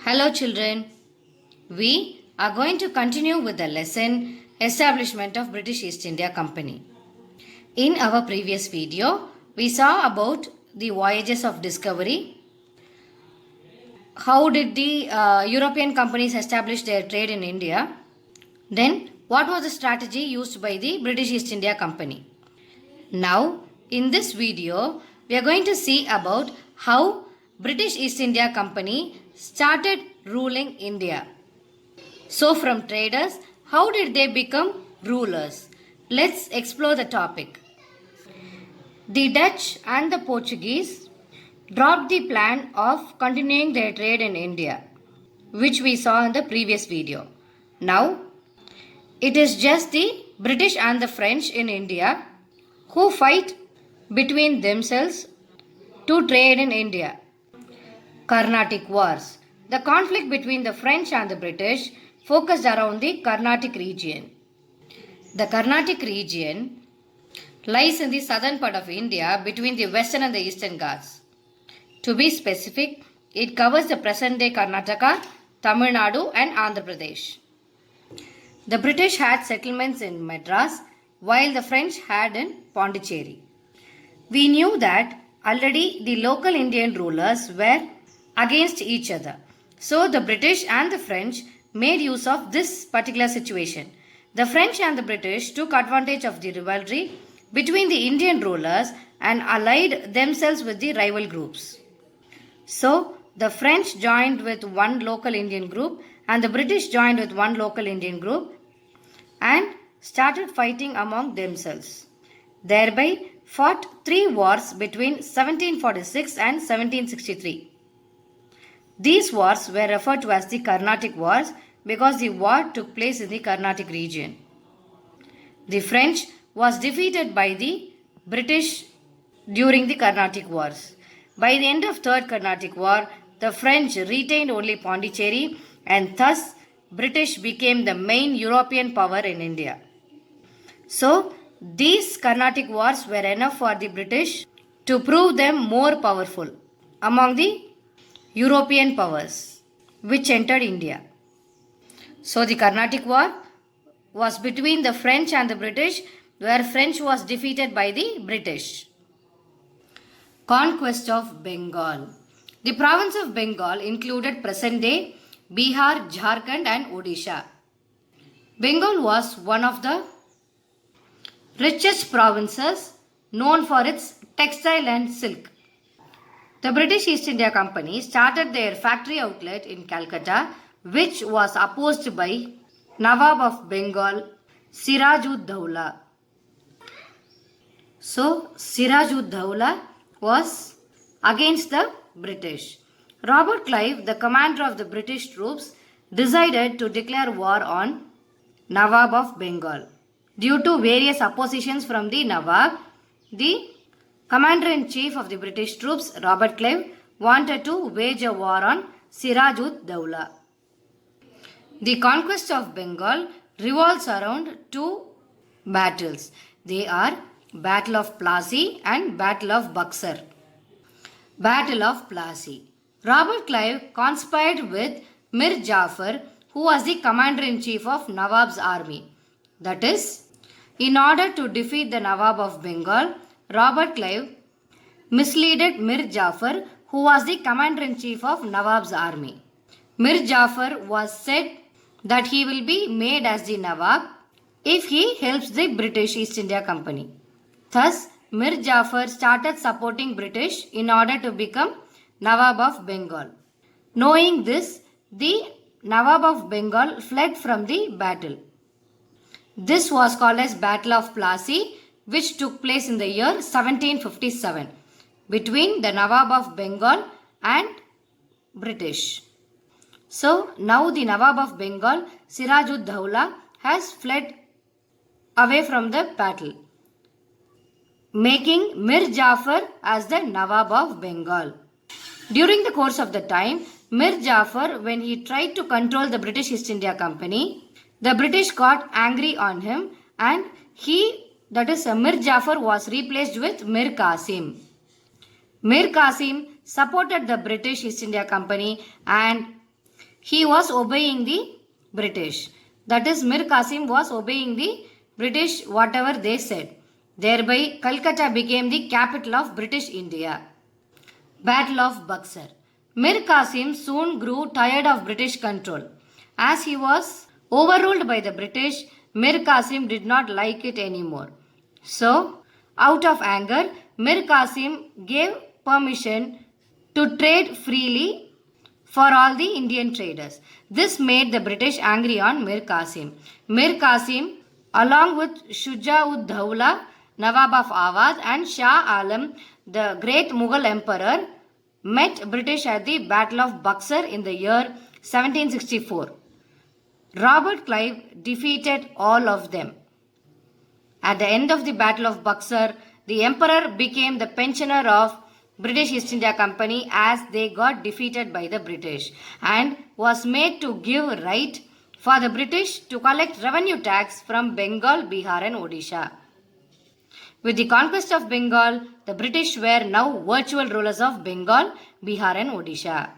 Hello children, we are going to continue with the lesson Establishment of British East India Company. In our previous video, we saw about the voyages of discovery. How did the European companies establish their trade in India? Then, what was the strategy used by the British East India Company? Now, in this video, we are going to see about how British East India Company started ruling India. So from traders, how did they become rulers? Let's explore the topic. The Dutch and the Portuguese dropped the plan of continuing their trade in India, which we saw in the previous video. Now, it is just the British and the French in India who fight between themselves to trade in India. Carnatic Wars. The conflict between the French and the British focused around the Carnatic region. The Carnatic region lies in the southern part of India between the western and the eastern Ghats. To be specific, it covers the present-day Karnataka, Tamil Nadu and Andhra Pradesh. The British had settlements in Madras while the French had in Pondicherry. We knew that already the local Indian rulers were against each other. So the British and the French made use of this particular situation. The French and the British took advantage of the rivalry between the Indian rulers and allied themselves with the rival groups. So the French joined with one local Indian group and the British joined with one local Indian group and started fighting among themselves. Thereby fought 3 wars between 1746 and 1763. These wars were referred to as the Carnatic Wars because the war took place in the Carnatic region. The French was defeated by the British during the Carnatic Wars. By the end of Third Carnatic War, the French retained only Pondicherry and thus British became the main European power in India. So, these Carnatic Wars were enough for the British to prove them more powerful among the European powers which entered India. So the Carnatic War was between the French and the British, where French was defeated by the British. Conquest of Bengal. The province of Bengal included present-day Bihar, Jharkhand and Odisha. Bengal was one of the richest provinces known for its textile and silk. The British East India Company started their factory outlet in Calcutta, which was opposed by Nawab of Bengal, Siraj-ud-Dawla. So, Siraj-ud-Dawla was against the British. Robert Clive, the commander of the British troops, decided to declare war on Nawab of Bengal. Due to various oppositions from the Nawab, the Commander-in-Chief of the British troops, Robert Clive, wanted to wage a war on Siraj-ud-Dawla. The conquest of Bengal revolves around 2 battles. They are Battle of Plassey and Battle of Buxar. Battle of Plassey. Robert Clive conspired with Mir Jafar, who was the Commander-in-Chief of Nawab's army. That is, in order to defeat the Nawab of Bengal, Robert Clive misled Mir Jafar, who was the Commander-in-Chief of Nawab's army. Mir Jafar was said that he will be made as the Nawab if he helps the British East India Company. Thus, Mir Jafar started supporting British in order to become Nawab of Bengal. Knowing this, the Nawab of Bengal fled from the battle. This was called as Battle of Plassey, which took place in the year 1757 between the Nawab of Bengal and British. So now the Nawab of Bengal, Siraj-ud-Dawla, has fled away from the battle, making Mir Jafar as the Nawab of Bengal. During the course of the time, Mir Jafar, when he tried to control the British East India Company, the British got angry on him and Mir Jafar was replaced with Mir Qasim. Mir Qasim supported the British East India Company and he was obeying the British. That is, Mir Qasim was obeying the British whatever they said. Thereby, Calcutta became the capital of British India. Battle of Buxar. Mir Qasim soon grew tired of British control. As he was overruled by the British, Mir Qasim did not like it anymore. So, out of anger, Mir Qasim gave permission to trade freely for all the Indian traders. This made the British angry on Mir Qasim. Mir Qasim, along with Shuja-ud-Dawla, Nawab of Awadh, and Shah Alam, the great Mughal emperor, met British at the Battle of Buxar in the year 1764. Robert Clive defeated all of them. At the end of the Battle of Buxar, the emperor became the pensioner of British East India Company as they got defeated by the British, and was made to give right for the British to collect revenue tax from Bengal, Bihar and Odisha. With the conquest of Bengal, the British were now virtual rulers of Bengal, Bihar and Odisha.